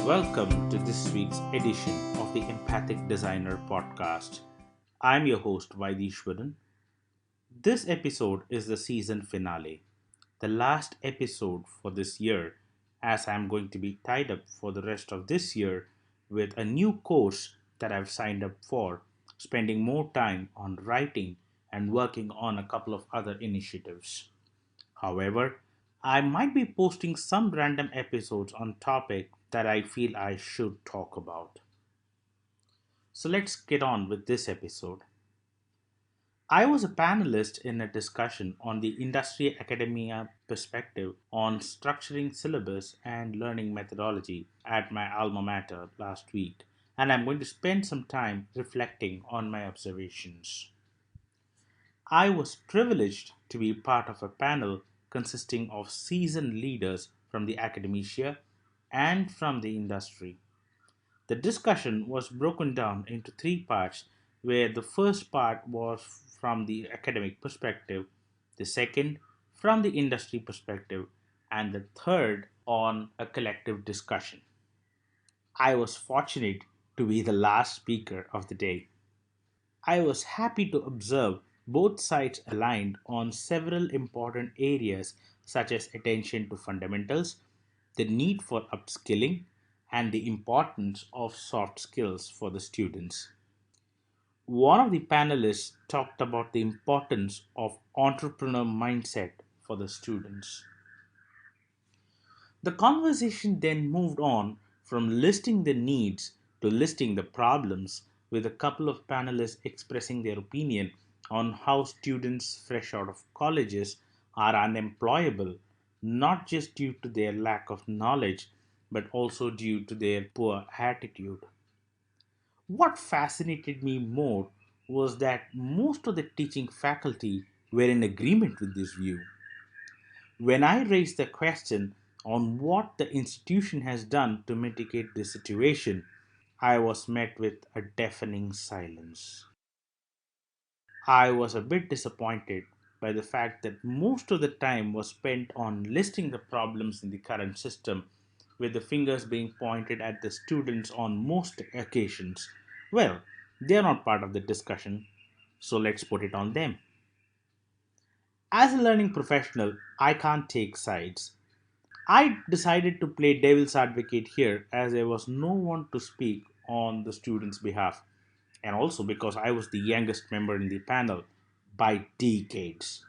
Welcome to this week's edition of the Empathic Designer podcast. I'm your host, Vaidishwaran. This episode is the season finale, the last episode for this year, as I'm going to be tied up for the rest of this year with a new course that I've signed up for, spending more time on writing and working on a couple of other initiatives. However, I might be posting some random episodes on topic that I feel I should talk about. So let's get on with this episode. I was a panelist in a discussion on the industry academia perspective on structuring syllabus and learning methodology at my alma mater last week, and I'm going to spend some time reflecting on my observations. I was privileged to be part of a panel consisting of seasoned leaders from the academia and from the industry. The discussion was broken down into three parts, where the first part was from the academic perspective, the second from the industry perspective, and the third on a collective discussion. I was fortunate to be the last speaker of the day. I was happy to observe both sides aligned on several important areas such as attention to fundamentals, the need for upskilling, and the importance of soft skills for the students. One of the panelists talked about the importance of entrepreneur mindset for the students. The conversation then moved on from listing the needs to listing the problems, with a couple of panelists expressing their opinion on how students fresh out of colleges are unemployable, not just due to their lack of knowledge, but also due to their poor attitude. What fascinated me more was that most of the teaching faculty were in agreement with this view. When I raised the question on what the institution has done to mitigate this situation, I was met with a deafening silence. I was a bit disappointed by the fact that most of the time was spent on listing the problems in the current system, with the fingers being pointed at the students on most occasions. Well, they are not part of the discussion, so let's put it on them. As a learning professional, I can't take sides. I decided to play devil's advocate here as there was no one to speak on the students' behalf, and also because I was the youngest member in the panel by decades.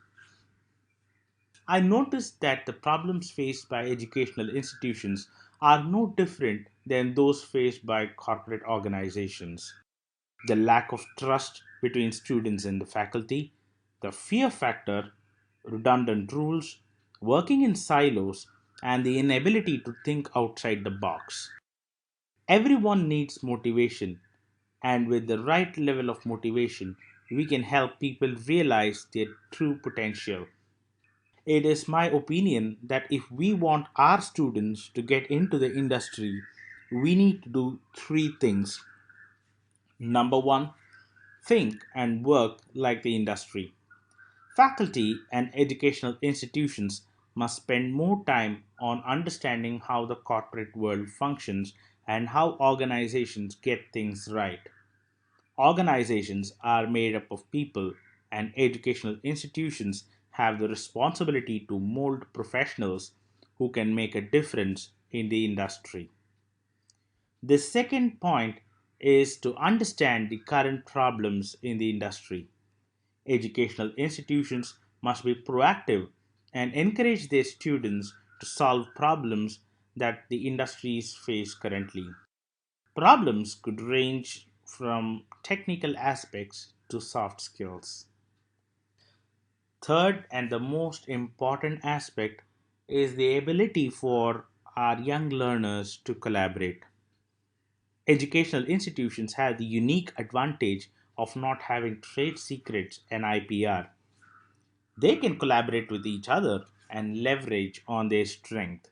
I noticed that the problems faced by educational institutions are no different than those faced by corporate organizations. The lack of trust between students and the faculty, the fear factor, redundant rules, working in silos, and the inability to think outside the box. Everyone needs motivation, and with the right level of motivation, we can help people realize their true potential. It is my opinion that if we want our students to get into the industry, we need to do three things. Number one, think and work like the industry. Faculty and educational institutions must spend more time on understanding how the corporate world functions and how organizations get things right. Organizations are made up of people, and educational institutions have the responsibility to mold professionals who can make a difference in the industry. The second point is to understand the current problems in the industry. Educational institutions must be proactive and encourage their students to solve problems that the industries face currently. Problems could range from technical aspects to soft skills. Third, and the most important aspect, is the ability for our young learners to collaborate. Educational institutions have the unique advantage of not having trade secrets and IPR. They can collaborate with each other and leverage on their strength.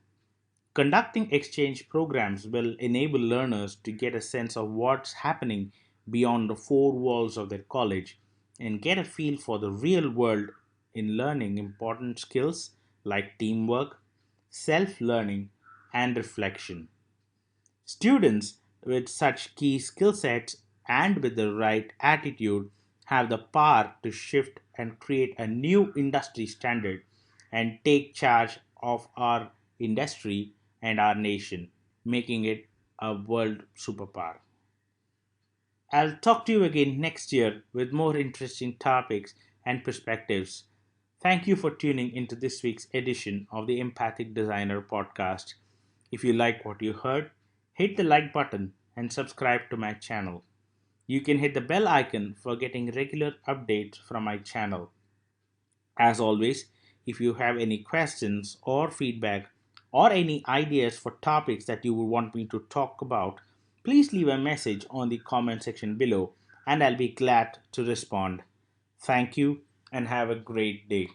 Conducting exchange programs will enable learners to get a sense of what's happening beyond the four walls of their college and get a feel for the real world in learning important skills like teamwork, self learning, and reflection. Students with such key skill sets and with the right attitude have the power to shift and create a new industry standard and take charge of our industry and our nation, making it a world superpower. I'll talk to you again next year with more interesting topics and perspectives. Thank you for tuning into this week's edition of the Empathic Designer podcast. If you like what you heard, hit the like button and subscribe to my channel. You can hit the bell icon for getting regular updates from my channel. As always, if you have any questions or feedback or any ideas for topics that you would want me to talk about, please leave a message on the comment section below and I'll be glad to respond. Thank you and have a great day.